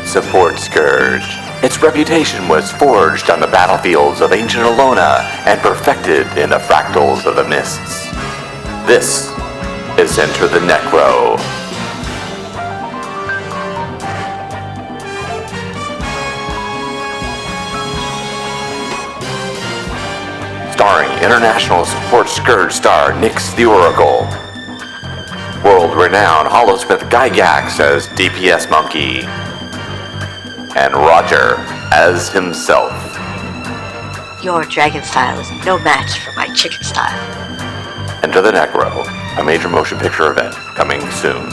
Support Scourge. Its reputation was forged on the battlefields of ancient Alona and perfected in the Fractals of the Mists. This is Enter the Necro. Starring international Support Scourge star Nyx the Oracle, world-renowned Hollowsmith Gygax as DPS Monkey, and Roger as himself. Your dragon style is no match for my chicken style. Enter the Necro, a major motion picture event coming soon.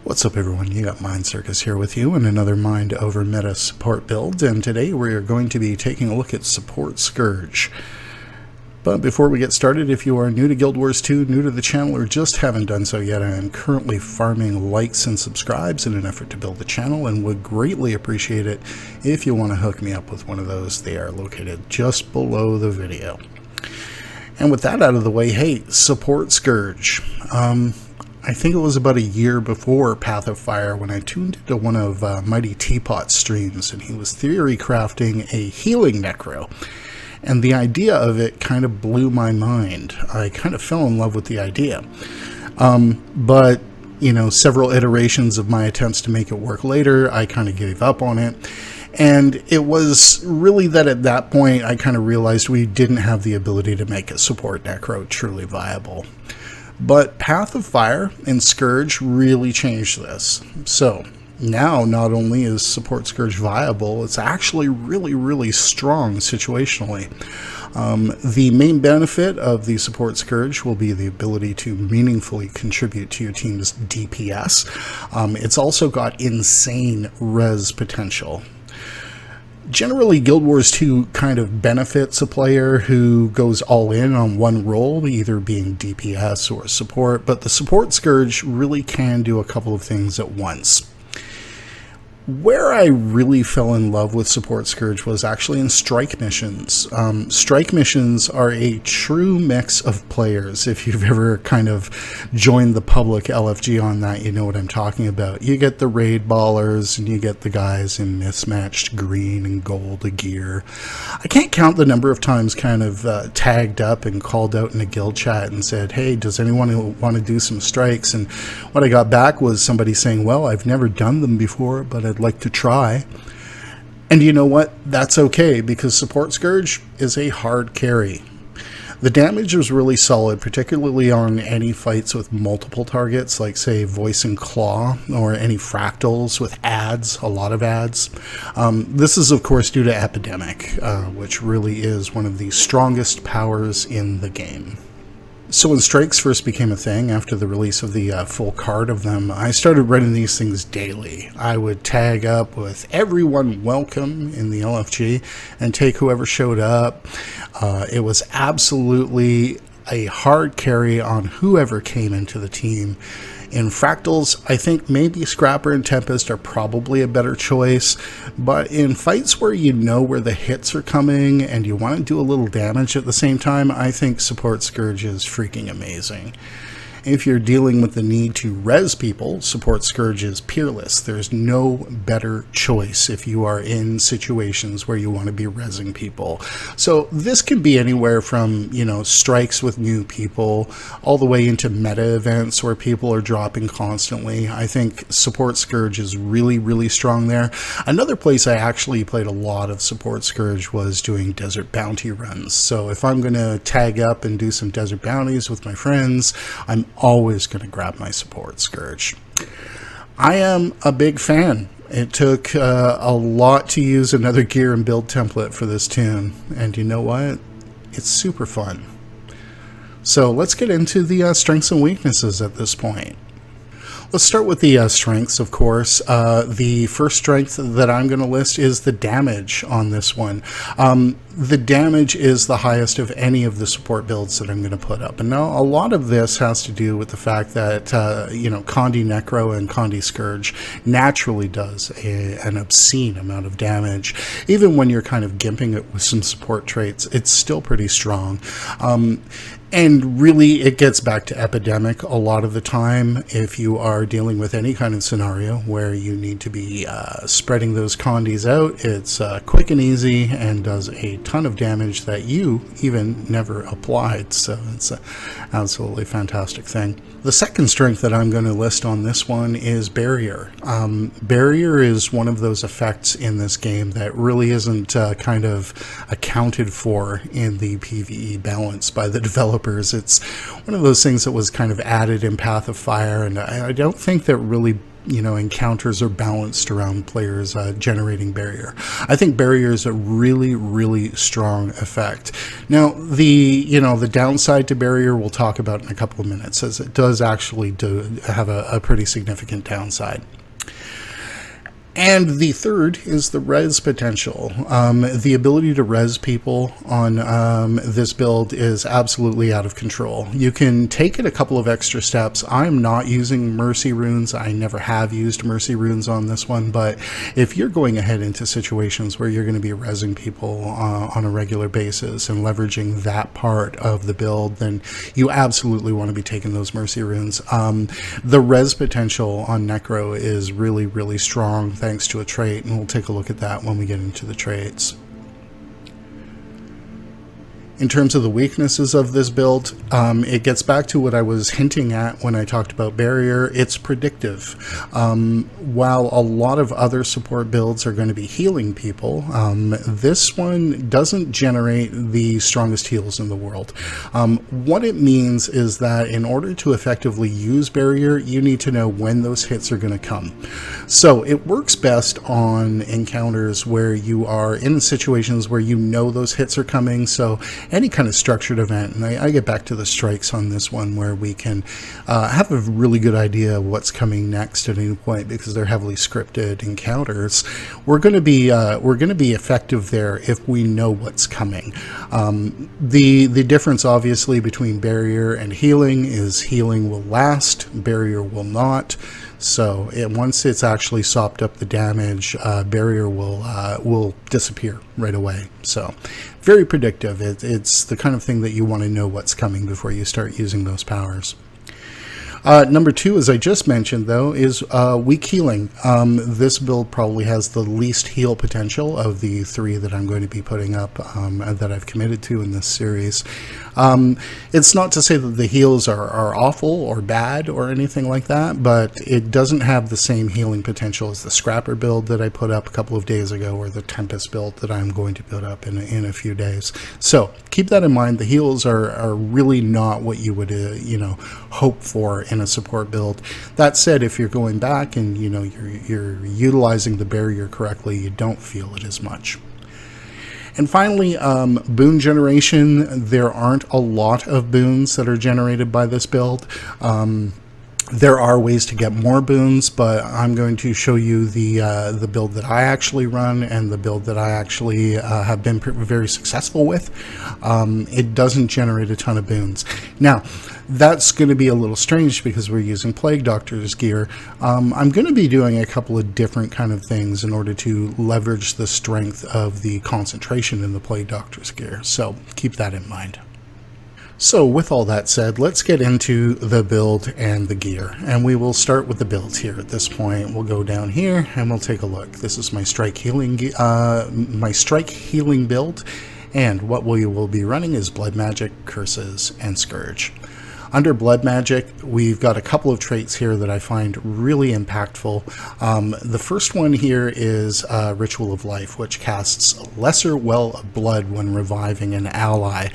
What's up everyone, you got Mind Circus here with you in another Mind Over Meta support build, and today we are going to be taking a look at Support Scourge. But before we get started, if you are new to Guild Wars 2, new to the channel, or just haven't done so yet, I am currently farming likes and subscribes in an effort to build the channel, and would greatly appreciate it if you want to hook me up with one of those. They are located just below the video. And with that out of the way, hey, Support Scourge. I think it was about a year before Path of Fire when I tuned into one of Mighty Teapot's streams, and he was theory crafting a healing necro. And the idea of it kind of blew my mind. I kind of fell in love with the idea. But, you know, several iterations of my attempts to make it work later, I kind of gave up on it. And it was really that at that point I kind of realized we didn't have the ability to make a support necro truly viable. But Path of Fire and Scourge really changed this. So now not only is Support Scourge viable, it's actually really strong situationally. The main benefit of the Support Scourge will be the ability to meaningfully contribute to your team's DPS. It's also got insane res potential. Generally, Guild Wars 2 kind of benefits a player who goes all in on one role, either being DPS or support, but the Support Scourge really can do a couple of things at once. Where I really fell in love with Support Scourge was actually in strike missions. Strike missions are a true mix of players. If you've ever kind of joined the public LFG on that, you know what I'm talking about. You get the raid ballers and you get the guys in mismatched green and gold gear. I can't count the number of times kind of tagged up and called out in a guild chat and said, hey, does anyone want to do some strikes? And what I got back was somebody saying, well, I've never done them before, but I'd like to try. And you know what? That's okay, because Support Scourge is a hard carry. The damage was really solid, particularly on any fights with multiple targets, like say Voice and Claw, or any Fractals with ads, a lot of ads. This is of course due to Epidemic, which really is one of the strongest powers in the game. So when strikes first became a thing after the release of the full card of them, I started running these things daily. I would tag up with everyone welcome in the LFG and take whoever showed up. It was absolutely a hard carry on whoever came into the team. In Fractals, I think maybe Scrapper and Tempest are probably a better choice, but in fights where you know where the hits are coming and you want to do a little damage at the same time, I think Support Scourge is freaking amazing. If you're dealing with the need to res people, Support Scourge is peerless. There's no better choice if you are in situations where you want to be resing people. So this can be anywhere from, you know, strikes with new people all the way into meta events where people are dropping constantly. I think Support Scourge is really strong there. Another place I actually played a lot of Support Scourge was doing desert bounty runs. So if I'm going to tag up and do some desert bounties with my friends, I'm always going to grab my Support Scourge. I am a big fan. It took a lot to use another gear and build template for this tune, and you know what? It's super fun. So let's get into the strengths and weaknesses at this point. Let's start with the strengths, of course. The first strength that I'm going to list is the damage on this one. The damage is the highest of any of the support builds that I'm going to put up. And now a lot of this has to do with the fact that, Condi Necro and Condi Scourge naturally does an obscene amount of damage. Even when you're kind of gimping it with some support traits, it's still pretty strong. And really, it gets back to epidemic a lot of the time if you are dealing with any kind of scenario where you need to be spreading those condis out. It's quick and easy and does a ton of damage that you even never applied. So it's an absolutely fantastic thing. The second strength that I'm going to list on this one is Barrier. Barrier is one of those effects in this game that really isn't kind of accounted for in the PvE balance by the developers. It's one of those things that was kind of added in Path of Fire, and I don't think that really encounters are balanced around players generating Barrier. I think Barrier is a really, really strong effect. Now, the downside to Barrier we'll talk about in a couple of minutes, as it does actually have a pretty significant downside. And the third is the res potential. The ability to res people on this build is absolutely out of control. You can take it a couple of extra steps. I'm not using Mercy Runes. I never have used Mercy Runes on this one, but if you're going ahead into situations where you're going to be resing people on a regular basis and leveraging that part of the build, then you absolutely want to be taking those Mercy Runes. The res potential on Necro is really, really strong, thanks to a trait, and we'll take a look at that when we get into the traits. In terms of the weaknesses of this build, it gets back to what I was hinting at when I talked about Barrier. It's predictive. While a lot of other support builds are going to be healing people, this one doesn't generate the strongest heals in the world. What it means is that in order to effectively use Barrier, you need to know when those hits are going to come. So it works best on encounters where you are in situations where you know those hits are coming. So any kind of structured event, and I get back to the strikes on this one, where we can have a really good idea of what's coming next at any point because they're heavily scripted encounters. We're going to be effective there if we know what's coming. The difference, obviously, between Barrier and healing is healing will last, Barrier will not. So once it's actually sopped up the damage, Barrier will disappear right away. So very predictive. It's the kind of thing that you want to know what's coming before you start using those powers. Number two, as I just mentioned, though, is weak healing. This build probably has the least heal potential of the three that I'm going to be putting up, that I've committed to in this series. It's not to say that the heals are awful or bad or anything like that, but it doesn't have the same healing potential as the Scrapper build that I put up a couple of days ago, or the Tempest build that I'm going to put up in a few days. So keep that in mind. The heals are really not what you would hope for in a support build. That said, if you're going back and you're utilizing the Barrier correctly, you don't feel it as much. And finally, boon generation. There aren't a lot of boons that are generated by this build. There are ways to get more boons, but I'm going to show you the build that I actually run and the build that I actually have been very successful with. It doesn't generate a ton of boons. Now, that's going to be a little strange because we're using Plague Doctor's gear. I'm going to be doing a couple of different kind of things in order to leverage the strength of the concentration in the Plague Doctor's gear, so keep that in mind. So with all that said, let's get into the build and the gear. And we will start with the build here at this point. We'll go down here and we'll take a look. This is my strike healing build. And what we will be running is Blood Magic, Curses, and Scourge. Under Blood Magic, we've got a couple of traits here that I find really impactful. The first one here is Ritual of Life, which casts Lesser Well of Blood when reviving an ally.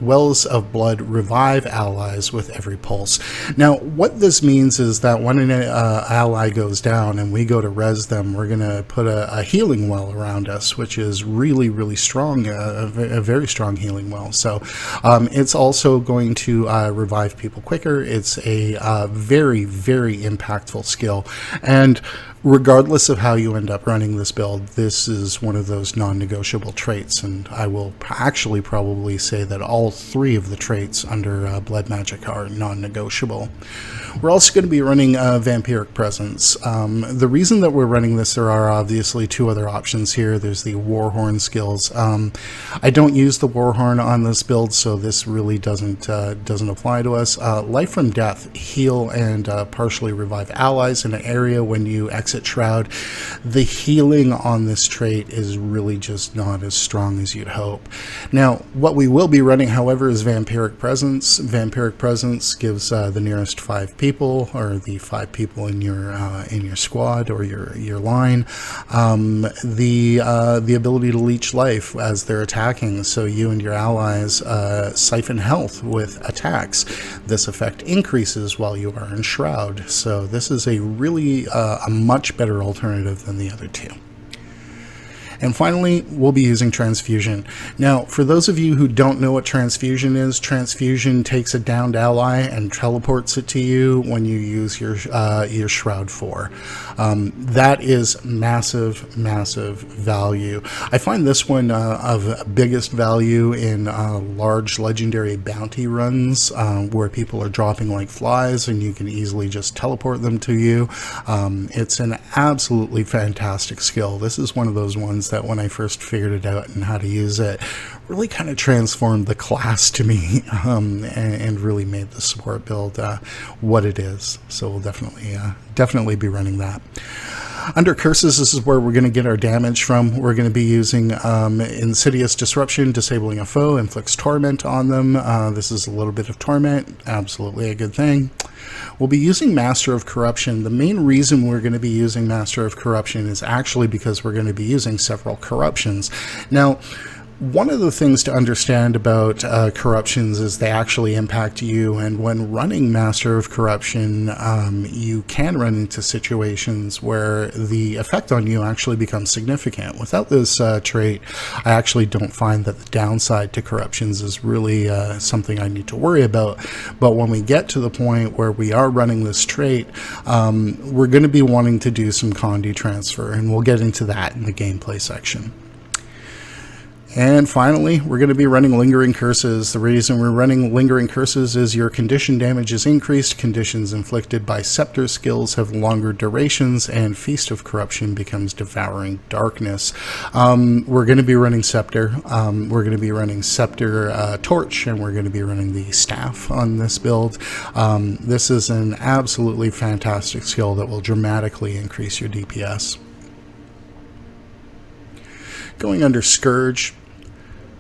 wells of blood revive allies with every pulse. Now, what this means is that when an ally goes down and we go to res them, we're going to put a healing well around us, which is really, really strong, a very strong healing well. So it's also going to revive people quicker. It's a very, very impactful skill. And regardless of how you end up running this build, this is one of those non-negotiable traits, and I will actually probably say that all three of the traits under Blood Magic are non-negotiable. We're also going to be running Vampiric Presence. The reason that we're running this, there are obviously two other options here. There's the Warhorn skills. I don't use the Warhorn on this build, so this really doesn't apply to us. Life from Death, heal and partially revive allies in an area when you exit Shroud. The healing on this trait is really just not as strong as you'd hope. Now, what we will be running, however, is Vampiric Presence. Vampiric Presence gives the nearest 5 people, or the 5 people in your squad or your line, the ability to leech life as they're attacking, so you and your allies siphon health with attacks. This effect increases while you are in Shroud, so this is a really a much better alternative than the other two. And finally, we'll be using Transfusion. Now, for those of you who don't know what Transfusion is, Transfusion takes a downed ally and teleports it to you when you use your Shroud 4. That is massive, massive value. I find this one of biggest value in large legendary bounty runs where people are dropping like flies and you can easily just teleport them to you. It's an absolutely fantastic skill. This is one of those ones that when I first figured it out and how to use it, really kind of transformed the class to me, and really made the support build what it is. So we'll definitely be running that. Under curses, this is where we're going to get our damage from. We're going to be using Insidious Disruption, disabling a foe, inflicts torment on them. This is a little bit of torment, absolutely a good thing. We'll be using Master of Corruption. The main reason we're going to be using Master of Corruption is actually because we're going to be using several corruptions. Now, one of the things to understand about corruptions is they actually impact you, and when running Master of Corruption, you can run into situations where the effect on you actually becomes significant. Without this trait, I actually don't find that the downside to corruptions is really something I need to worry about. But when we get to the point where we are running this trait, we're going to be wanting to do some Condi transfer, and we'll get into that in the gameplay section. And finally, we're going to be running Lingering Curses. The reason we're running Lingering Curses is your condition damage is increased, conditions inflicted by Scepter skills have longer durations, and Feast of Corruption becomes Devouring Darkness. We're going to be running Scepter. We're going to be running Scepter Torch, and we're going to be running the Staff on this build. This is an absolutely fantastic skill that will dramatically increase your DPS. Going under Scourge.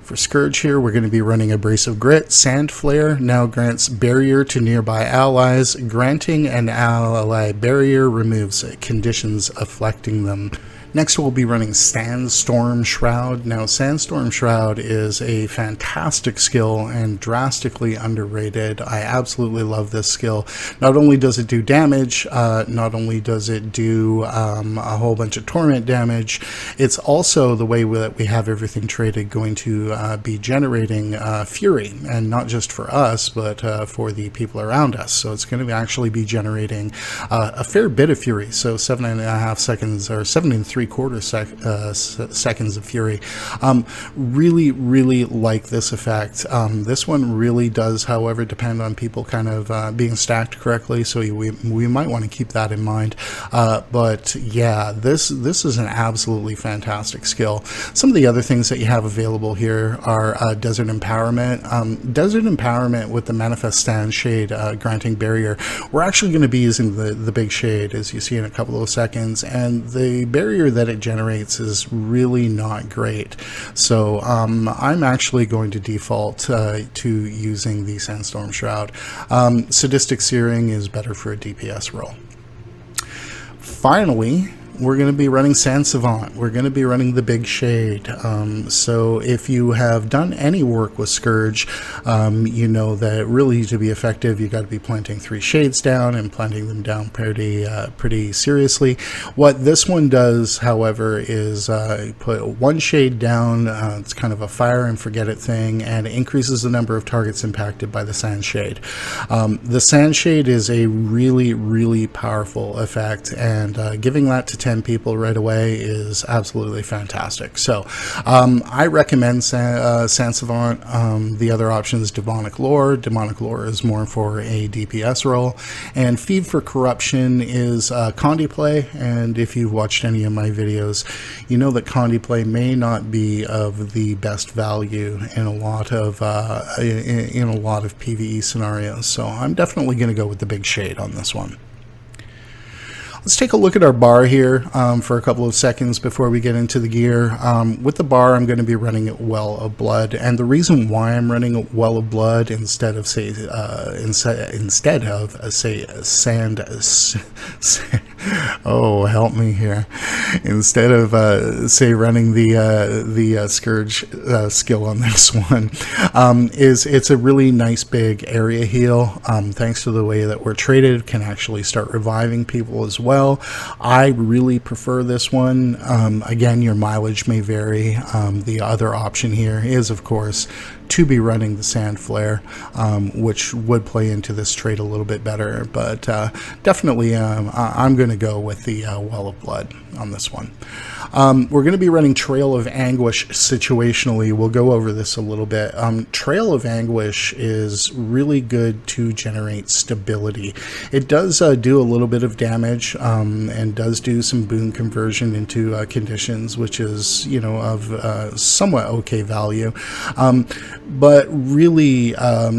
For Scourge here, we're going to be running Abrasive Grit. Sand Flare now grants barrier to nearby allies. Granting an ally barrier removes conditions affecting them. Next, we'll be running Sandstorm Shroud. Now, Sandstorm Shroud is a fantastic skill and drastically underrated. I absolutely love this skill. Not only does it do damage, not only does it do a whole bunch of torment damage, it's also the way that we have everything traded going to be generating fury, and not just for us, but for the people around us. So it's going to actually be generating a fair bit of fury. So 7.5 seconds, or 7.75 seconds of fury. Really like this effect. This one really does, however, depend on people kind of being stacked correctly, so we might want to keep that in mind. But yeah, this is an absolutely fantastic skill. Some of the other things that you have available here are Desert Empowerment. Desert Empowerment with the Manifest Stand Shade granting barrier. We're actually going to be using the big shade, as you see in a couple of seconds, and the barrier that it generates is really not great. So I'm actually going to default to using the Sandstorm Shroud. Sadistic Searing is better for a DPS role. Finally, we're going to be running Sand Savant. We're going to be running the Big Shade. So if you have done any work with Scourge, you know that really to be effective, you got to be planting 3 shades down and planting them down pretty seriously. What this one does, however, is put 1 shade down. It's kind of a fire and forget it thing, and it increases the number of targets impacted by the Sand Shade. The Sand Shade is a really powerful effect, and giving that to 10 people right away is absolutely fantastic. So I recommend Sand Savant. The other option is Demonic Lore. Demonic Lore is more for a DPS role, and Feed for Corruption is Condi play. And if you've watched any of my videos, you know that Condi play may not be of the best value in a lot of PvE scenarios. So I'm definitely going to go with the Big Shade on this one. Let's take a look at our bar here for a couple of seconds before we get into the gear. With the bar, I'm going to be running it Well of Blood, and the reason why I'm running it Well of Blood instead of say Sand. Oh, help me here! Instead of say running the Scourge skill on this one, it's a really nice big area heal. Thanks to the way that we're traded, can actually start reviving people as well. I really prefer this one. Again, your mileage may vary. The other option here is, of course, to be running the Sand Flare, which would play into this trade a little bit better, but definitely I'm going to go with the Well of Blood on this one. We're going to be running Trail of Anguish situationally. We'll go over this a little bit. Trail of Anguish is really good to generate stability. It does do a little bit of damage and does do some boon conversion into conditions, which is, you know, of somewhat okay value. But really,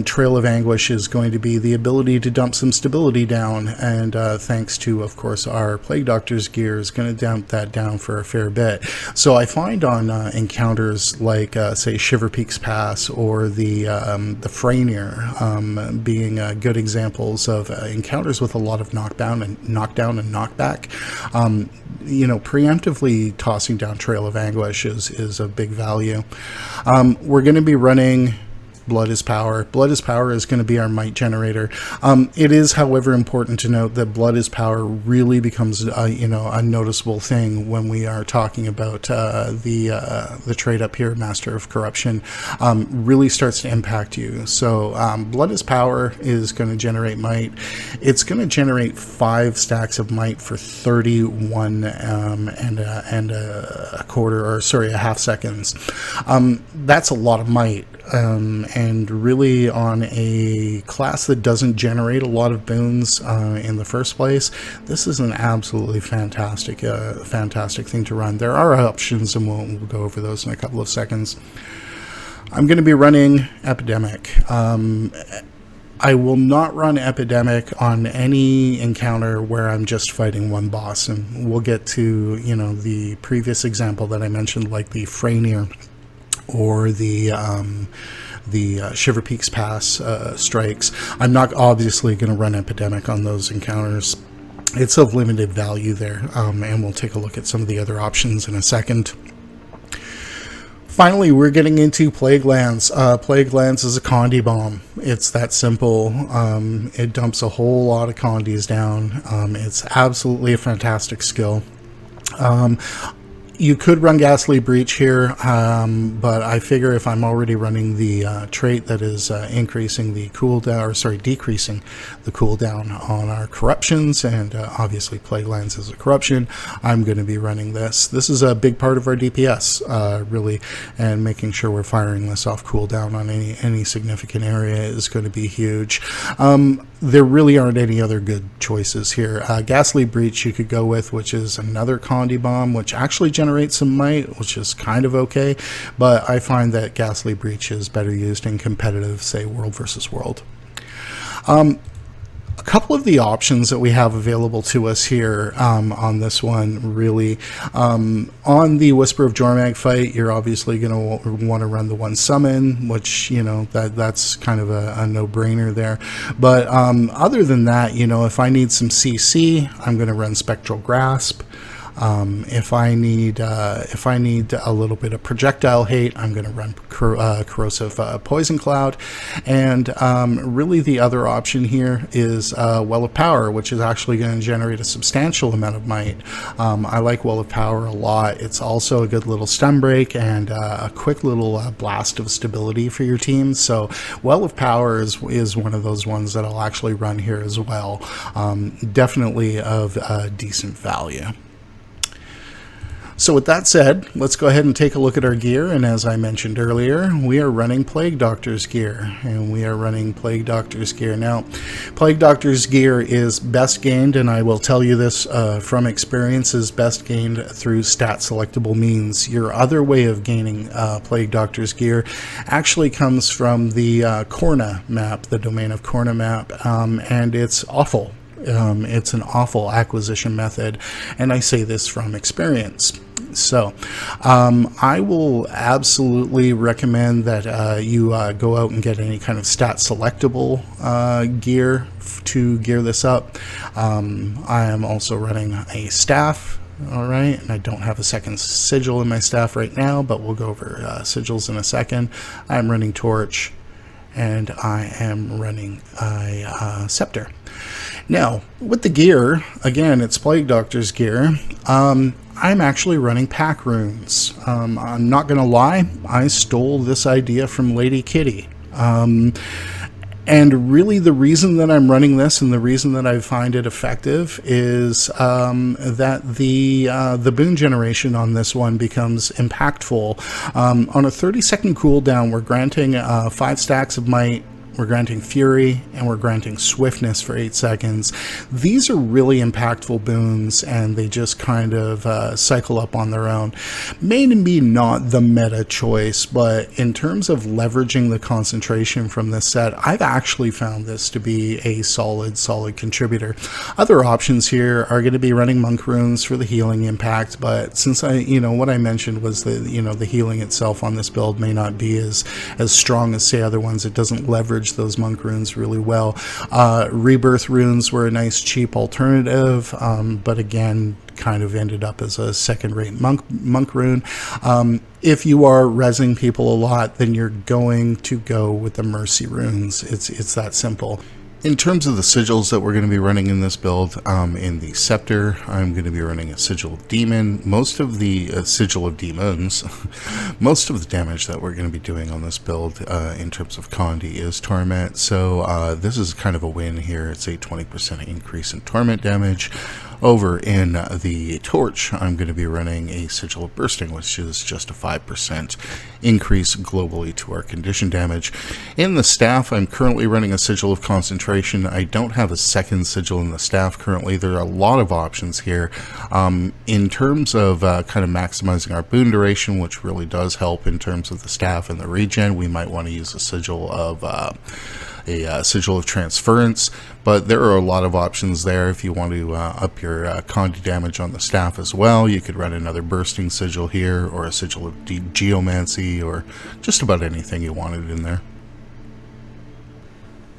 Trail of Anguish is going to be the ability to dump some stability down, and thanks to, of course, our Plague Doctor's gear is going to dump that down for a fair bit. So I find on encounters like, say, Shiver Peaks Pass or the Fractals being good examples of encounters with a lot of knockdown and knockback. You know, preemptively tossing down Trail of Anguish is a big value. We're going to be running Blood is Power. Blood is Power is going to be our might generator. It is, however, important to note that Blood is Power really becomes, you know, a noticeable thing when we are talking about the trade up here, Master of Corruption, really starts to impact you. So Blood is Power is going to generate might. It's going to generate 5 stacks of might for 31 and a quarter, or sorry, a half seconds. That's a lot of might. And really on a class that doesn't generate a lot of boons in the first place, this is an absolutely fantastic thing to run. There are options, and we'll go over those in a couple of seconds. I'm going to be running Epidemic. I will not run Epidemic on any encounter where I'm just fighting one boss, and we'll get to, you know, the previous example that I mentioned, like the Fractals or the Shiver Peaks Pass strikes. I'm not obviously going to run Epidemic on those encounters. It's of limited value there, and we'll take a look at some of the other options in a second. Finally, we're getting into Plague Lance. Plague Lance is a Condi bomb. It's that simple. It dumps a whole lot of Condis down. It's absolutely a fantastic skill. You could run Ghastly Breach here, but I figure if I'm already running the trait that is increasing the cooldown, or sorry, decreasing the cooldown on our corruptions, and obviously Plague Lance is a corruption, I'm going to be running this. This is a big part of our DPS, really, and making sure we're firing this off cooldown on any significant area is going to be huge. There really aren't any other good choices here. Ghastly Breach you could go with, which is another Condi bomb, which actually generates some might, which is kind of okay, but I find that Ghastly Breach is better used in competitive, say, World versus World. A couple of the options that we have available to us here on this one, really. On the Whisper of Jormag fight, you're obviously going to want to run the one summon, which, you know, that's kind of a no-brainer there. But other than that, you know, if I need some CC, I'm going to run Spectral Grasp. If I need a little bit of projectile hate, I'm going to run corrosive poison cloud, and really the other option here is Well of Power, which is actually going to generate a substantial amount of might. I like Well of Power a lot. It's also a good little stun break and a quick little blast of stability for your team. So Well of Power is one of those ones that I'll actually run here as well. Definitely of decent value. So with that said, let's go ahead and take a look at our gear, and as I mentioned earlier, we are running Plague Doctor's gear, and we are running Plague Doctor's gear. Now, Plague Doctor's gear is best gained, and I will tell you this from experience, is best gained through stat selectable means. Your other way of gaining Plague Doctor's gear actually comes from the Korna map, the Domain of Korna map, and it's awful. It's an awful acquisition method, and I say this from experience. So I will absolutely recommend that you go out and get any kind of stat selectable gear to gear this up. I am also running a staff. All right, and I don't have a second sigil in my staff right now, but we'll go over sigils in a second. I'm running Torch, and I am running a Scepter. Now, with the gear, again, it's Plague Doctor's gear. I'm actually running pack runes. I'm not going to lie, I stole this idea from Lady Kitty. And really the reason that I'm running this and the reason that I find it effective is that the boon generation on this one becomes impactful. On a 30-second cooldown, we're granting 5 stacks of might, we're granting Fury, and we're granting Swiftness for 8 seconds. These are really impactful boons, and they just kind of cycle up on their own. Maybe not the meta choice, but in terms of leveraging the concentration from this set, I've actually found this to be a solid contributor. Other options here are going to be running Monk Runes for the healing impact, but since what I mentioned was that, the healing itself on this build may not be as strong as, say, other ones, it doesn't leverage those Monk Runes really well. Rebirth Runes were a nice cheap alternative, but again, kind of ended up as a second-rate monk rune. If you are rezzing people a lot, then you're going to go with the Mercy Runes. It's that simple. In terms of the sigils that we're going to be running in this build, in the Scepter, I'm going to be running a Sigil of Demon. Most of the Sigil of Demons, most of the damage that we're going to be doing on this build in terms of Condi is Torment. So this is kind of a win here. It's a 20% increase in Torment damage. Over in the Torch, I'm going to be running a Sigil of Bursting, which is just a 5% increase globally to our condition damage. In the Staff, I'm currently running a Sigil of Concentration. I don't have a second Sigil in the Staff currently. There are a lot of options here. In terms of kind of maximizing our boon duration, which really does help in terms of the Staff and the regen, we might want to use a Sigil of Sigil of Transference, but there are a lot of options there. If you want to up your Condi damage on the staff as well, you could run another Bursting Sigil here, or a Sigil of Geomancy, or just about anything you wanted in there.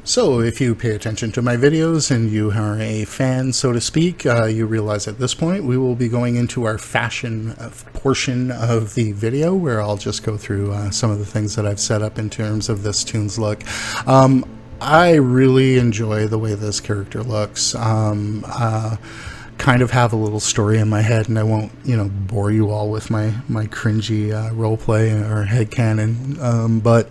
So if you pay attention to my videos and you are a fan, so to speak, you realize at this point we will be going into our fashion portion of the video, where I'll just go through some of the things that I've set up in terms of this tune's look. I really enjoy the way this character looks. Kind of have a little story in my head, and I won't, bore you all with my cringy roleplay or headcanon. But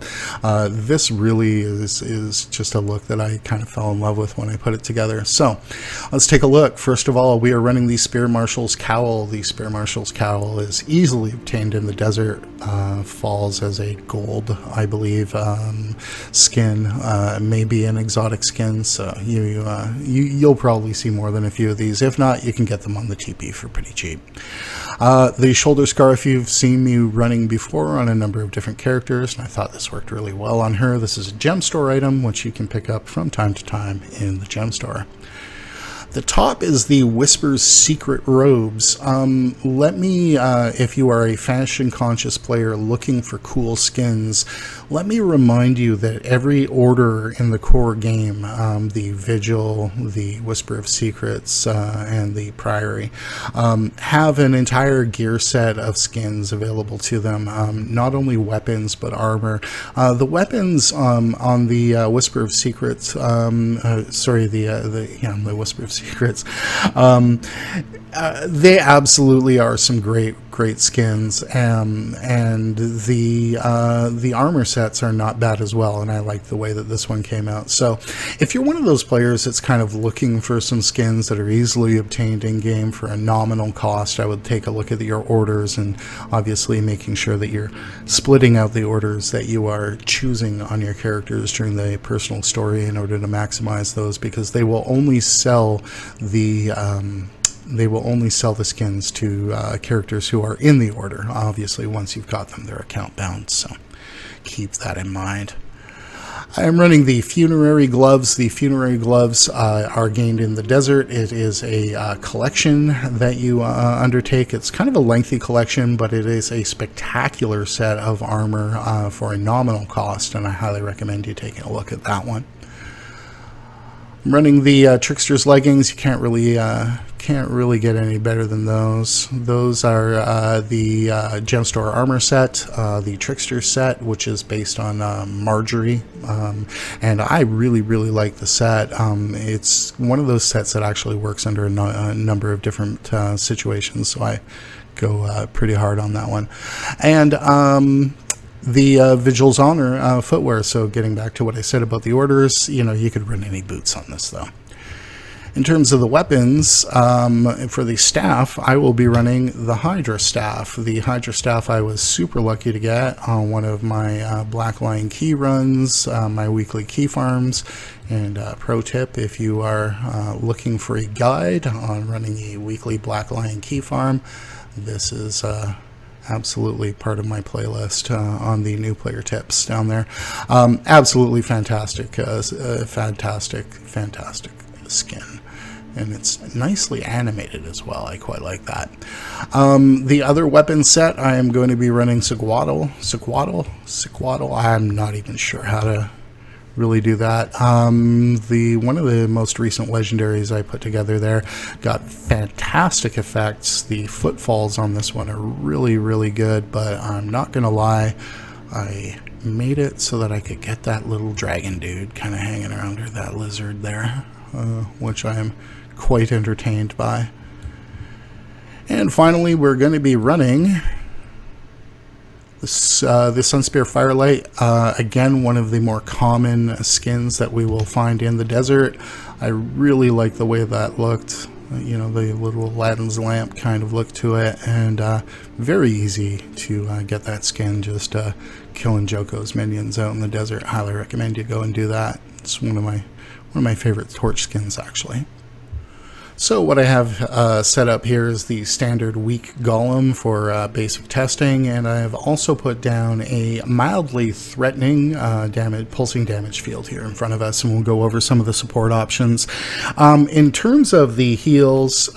this really is just a look that I kind of fell in love with when I put it together. So let's take a look. First of all, we are running the Spear Marshal's Cowl. The Spear Marshal's Cowl is easily obtained in the desert. Falls as a gold, I believe, skin. Maybe an exotic skin. So you'll probably see more than a few of these. If not, you can get them on the TP for pretty cheap. The shoulder scarf, you've seen me running before on a number of different characters, and I thought this worked really well on her. This is a gem store item, which you can pick up from time to time in the gem store. The top is the Whisper's Secret Robes. Let me, if you are a fashion-conscious player looking for cool skins, let me remind you that every order in the core game, the Vigil, the Whisper of Secrets, and the Priory, have an entire gear set of skins available to them. Not only weapons, but armor. The weapons on the Whisper of Secrets, the Whisper of Secrets, they absolutely are some great skins, and the armor sets are not bad as well, and I like the way that this one came out. So if you're one of those players that's kind of looking for some skins that are easily obtained in game for a nominal cost, I would take a look at your orders, and obviously making sure that you're splitting out the orders that you are choosing on your characters during the personal story in order to maximize those, because they will only sell the skins to characters who are in the order. Obviously, once you've got them, they're account bound, so keep that in mind. I am running the Funerary Gloves. The Funerary Gloves are gained in the desert. It is a collection that you undertake. It's kind of a lengthy collection, but it is a spectacular set of armor for a nominal cost, and I highly recommend you taking a look at that one. I'm running the Trickster's Leggings. You can't really get any better than those. Those are the Gem Store Armor set, the Trickster set, which is based on Marjorie, and I really like the set. It's one of those sets that actually works under a number of different situations, so I go pretty hard on that one. And the Vigil's Honor footwear. So getting back to what I said about the orders, you could run any boots on this though. In terms of the weapons, for the staff, I will be running the Hydra Staff. The Hydra Staff I was super lucky to get on one of my Black Lion key runs, my weekly key farms. And pro tip, if you are looking for a guide on running a weekly Black Lion key farm, this is absolutely part of my playlist on the new player tips down there. Absolutely fantastic skin, and it's nicely animated as well. I quite like that. The other weapon set, I am going to be running Sequatl. I'm not even sure how to really do that. One of the most recent legendaries I put together there got fantastic effects. The footfalls on this one are really good, but I'm not gonna lie, I made it so that I could get that little dragon dude kind of hanging around her, that lizard there, which I am quite entertained by. And finally, we're going to be running the Sunspear Firelight, again, one of the more common skins that we will find in the desert. I really like the way that looked. The little Aladdin's lamp kind of look to it, and very easy to get that skin, just killing Joko's minions out in the desert. Highly recommend you go and do that. It's one of my favorite torch skins, actually. So what I have set up here is the standard weak golem for basic testing, and I have also put down a mildly threatening pulsing damage field here in front of us, and we'll go over some of the support options. In terms of the heals,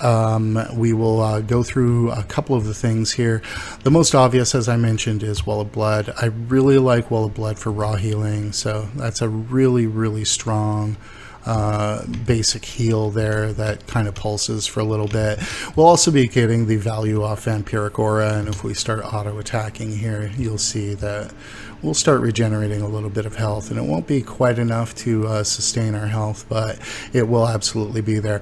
we will go through a couple of the things here. The most obvious, as I mentioned, is Well of Blood. I really like Well of Blood for raw healing, so that's a really strong basic heal there that kind of pulses for a little bit. We'll also be getting the value off Vampiric Aura, and if we start auto attacking here, you'll see that we'll start regenerating a little bit of health, and it won't be quite enough to sustain our health, but it will absolutely be there.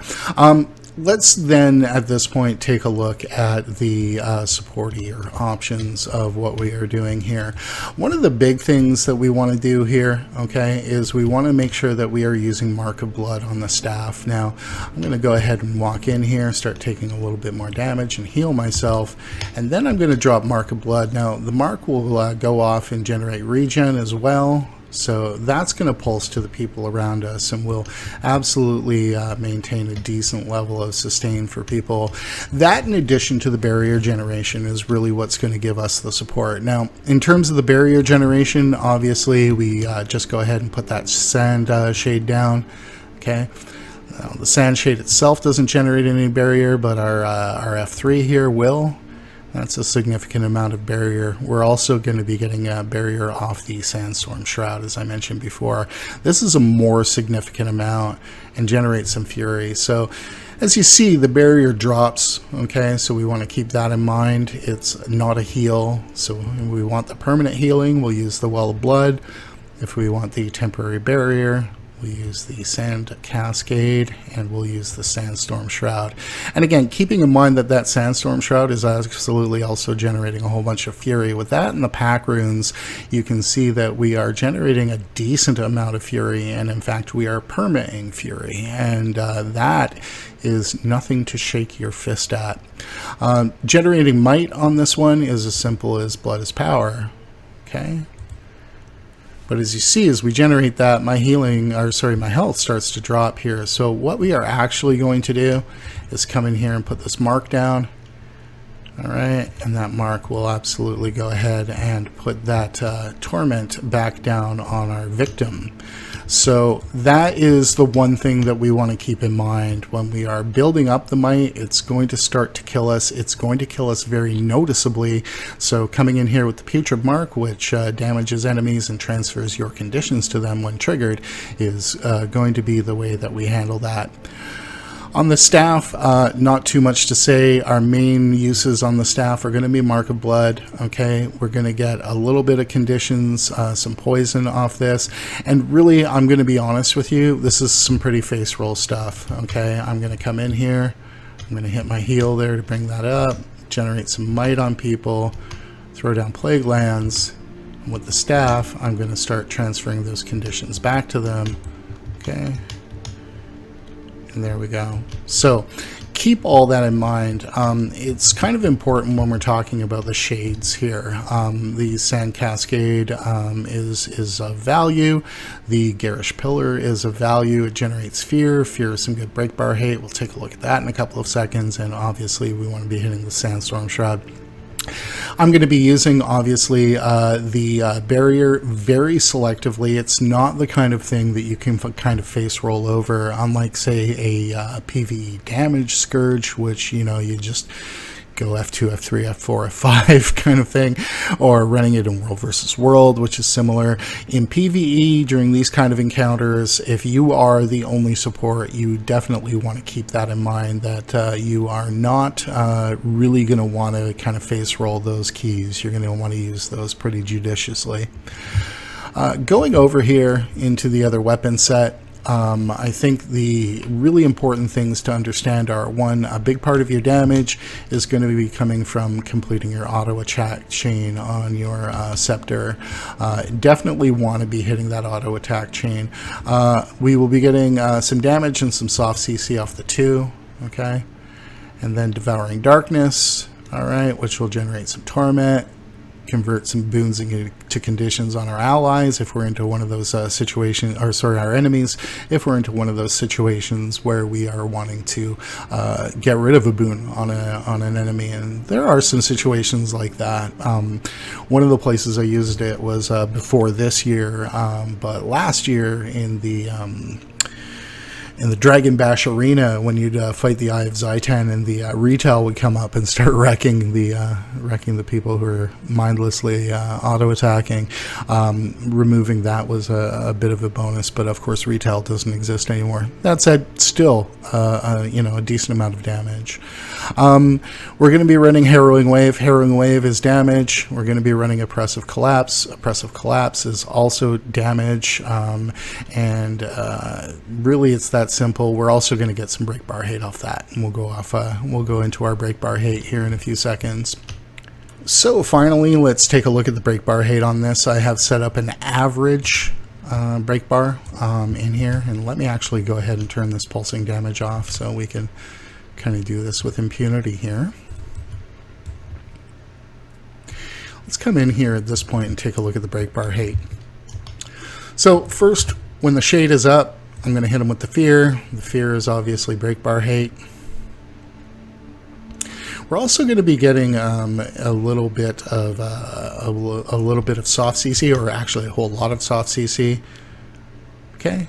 Let's then, at this point, take a look at the supportier options of what we are doing here. One of the big things that we want to do here, okay, is we want to make sure that we are using Mark of Blood on the staff. Now, I'm going to go ahead and walk in here, start taking a little bit more damage and heal myself, and then I'm going to drop Mark of Blood. Now, the Mark will go off and generate regen as well. So that's going to pulse to the people around us, and will absolutely maintain a decent level of sustain for people. That, in addition to the barrier generation, is really what's going to give us the support. Now, in terms of the barrier generation, obviously we just go ahead and put that sand shade down. Okay, Now, the sand shade itself doesn't generate any barrier, but our F3 here will. That's a significant amount of barrier. We're also going to be getting a barrier off the Sandstorm Shroud, as I mentioned before. This is a more significant amount and generates some fury. So as you see, the barrier drops, okay? So we want to keep that in mind. It's not a heal. So we want the permanent healing, we'll use the Well of Blood. If we want the temporary barrier, we'll use the Sand Cascade, and we'll use the Sandstorm Shroud. And again, keeping in mind that that Sandstorm Shroud is absolutely also generating a whole bunch of fury. With that and the pack runes, you can see that we are generating a decent amount of fury, and in fact, we are permitting fury. And that is nothing to shake your fist at. Generating might on this one is as simple as blood is power, okay? But as you see, as we generate that, my health starts to drop here. So what we are actually going to do is come in here and put this mark down. All right, and that mark will absolutely go ahead and put that torment back down on our victim. So that is the one thing that we want to keep in mind when we are building up the might. It's going to start to kill us. It's going to kill us very noticeably. So coming in here with the putrid mark, which damages enemies and transfers your conditions to them when triggered, is going to be the way that we handle that. On the staff, not too much to say. Our main uses on the staff are going to be Mark of Blood. Okay, we're going to get a little bit of conditions, some poison off this, and really, I'm going to be honest with you, this is some pretty face roll stuff. Okay, I'm going to come in here, I'm going to hit my heal there to bring that up, generate some might on people, throw down Plague Lands, and with the staff, I'm going to start transferring those conditions back to them. Okay. And there we go. So keep all that in mind. It's kind of important when we're talking about the shades here. The Sand Cascade is of value. The Garish Pillar is of value. It generates fear. Fear is some good break bar hate. We'll take a look at that in a couple of seconds. And obviously we want to be hitting the Sandstorm Shroud. I'm going to be using, obviously, the barrier very selectively. It's not the kind of thing that you can kind of face roll over, unlike, say, a PvE damage Scourge, which, you know, you just go F2, F3, F4, F5 kind of thing, or running it in World versus World, which is similar. In PvE, during these kind of encounters, if you are the only support, you definitely want to keep that in mind, that you are not really going to want to kind of face roll those keys. You're going to want to use those pretty judiciously. Going over here into the other weapon set, I think the really important things to understand are, one, a big part of your damage is going to be coming from completing your auto attack chain on your scepter. Definitely want to be hitting that auto attack chain. We will be getting some damage and some soft CC off the 2, okay? And then Devouring Darkness, all right, which will generate some torment. Convert some boons into conditions on our allies if we're into one of those situations, or sorry, our enemies, if we're into one of those situations where we are wanting to get rid of a boon on an enemy. And there are some situations like that. One of the places I used it was before this year, but last year in the Dragon Bash arena, when you'd fight the Eye of Zaitan, and the retail would come up and start wrecking the people who are mindlessly auto-attacking. Removing that was a bit of a bonus, but of course retail doesn't exist anymore. That said, still you know, a decent amount of damage. We're going to be running Harrowing Wave. Harrowing Wave is damage. We're going to be running Oppressive Collapse. Oppressive Collapse is also damage, and really it's that simple. We're also going to get some break bar hate off that, and we'll go into our break bar hate here in a few seconds. So finally, let's take a look at the break bar hate on this. I have set up an average break bar in here, and let me actually go ahead and turn this pulsing damage off so we can kind of do this with impunity here. Let's come in here at this point and take a look at the break bar hate. So first, when the shade is up, I'm going to hit him with the fear. The fear is obviously break bar hate. We're also going to be getting a little bit of soft CC, or actually a whole lot of soft CC. Okay,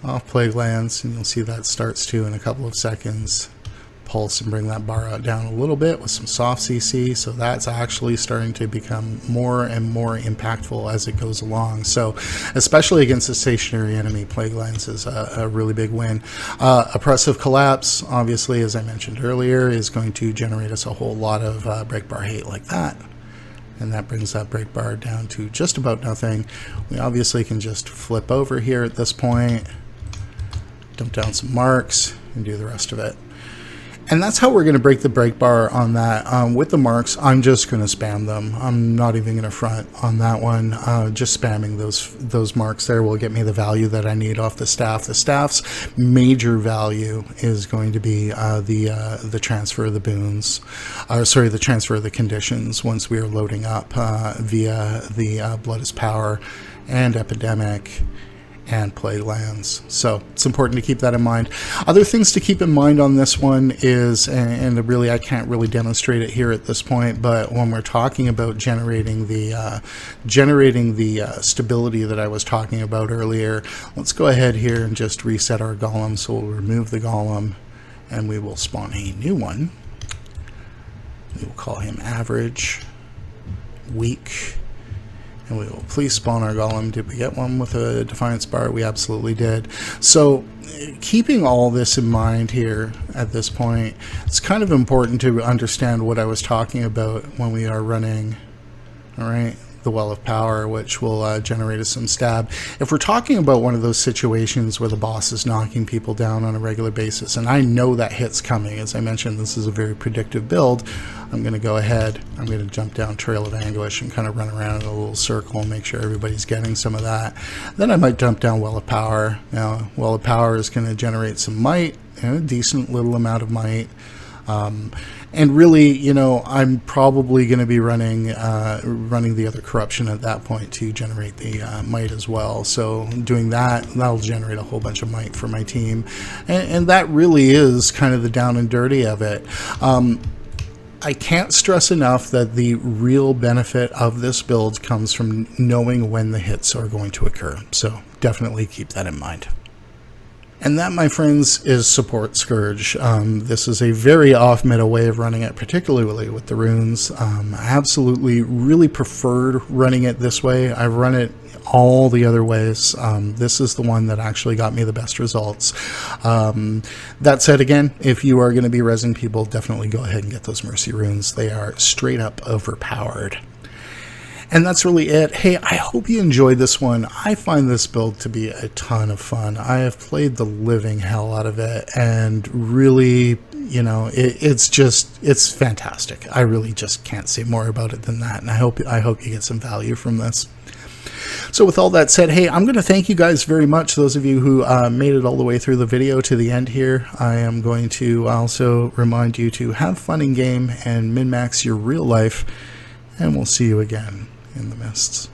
off Plague Lands, and you'll see that starts to in a couple of seconds. Pulse and bring that bar out down a little bit with some soft CC, so that's actually starting to become more and more impactful as it goes along. So especially against a stationary enemy, Plague Lands is a really big win. Oppressive Collapse, obviously, as I mentioned earlier, is going to generate us a whole lot of break bar hate like that, and that brings that break bar down to just about nothing. We obviously can just flip over here at this point, dump down some marks, and do the rest of it. And that's how we're going to break the break bar on that. With the marks, I'm just going to spam them. I'm not even going to front on that one. Just spamming those marks there will get me the value that I need off the staff. The staff's major value is going to be the transfer of the boons. Sorry, the transfer of the conditions once we are loading up via the Blood is Power and Epidemic and Plague Lands. So it's important to keep that in mind. Other things to keep in mind on this one is, and really I can't really demonstrate it here at this point, but when we're talking about generating the stability that I was talking about earlier, let's go ahead here and just reset our golem. So we'll remove the golem and we will spawn a new one. We will call him Average, Weak, and we will please spawn our golem. Did we get one with a Defiance bar? We absolutely did. So keeping all this in mind here at this point, it's kind of important to understand what I was talking about when we are running, all right, the Well of Power, which will generate us some stab. If we're talking about one of those situations where the boss is knocking people down on a regular basis, and I know that hit's coming, as I mentioned, this is a very predictive build, I'm going to go ahead, I'm going to jump down Trail of Anguish and kind of run around in a little circle and make sure everybody's getting some of that. Then I might jump down Well of Power. Now, Well of Power is going to generate some might, a decent little amount of might. And really, you know, I'm probably going to be running the other corruption at that point to generate the might as well. So doing that, that'll generate a whole bunch of might for my team. And that really is kind of the down and dirty of it. I can't stress enough that the real benefit of this build comes from knowing when the hits are going to occur. So definitely keep that in mind. And that, my friends, is Support Scourge. This is a very off-meta way of running it, particularly with the runes. I absolutely really preferred running it this way. I've run it all the other ways. This is the one that actually got me the best results. That said, again, if you are going to be rezzing people, definitely go ahead and get those Mercy runes. They are straight up overpowered. And that's really it. Hey, I hope you enjoyed this one. I find this build to be a ton of fun. I have played the living hell out of it, and really, you know, it's fantastic. I really just can't say more about it than that, and I hope you get some value from this. So with all that said, hey, I'm going to thank you guys very much, those of you who made it all the way through the video to the end here. I am going to also remind you to have fun in game and min-max your real life, and we'll see you again in the mists.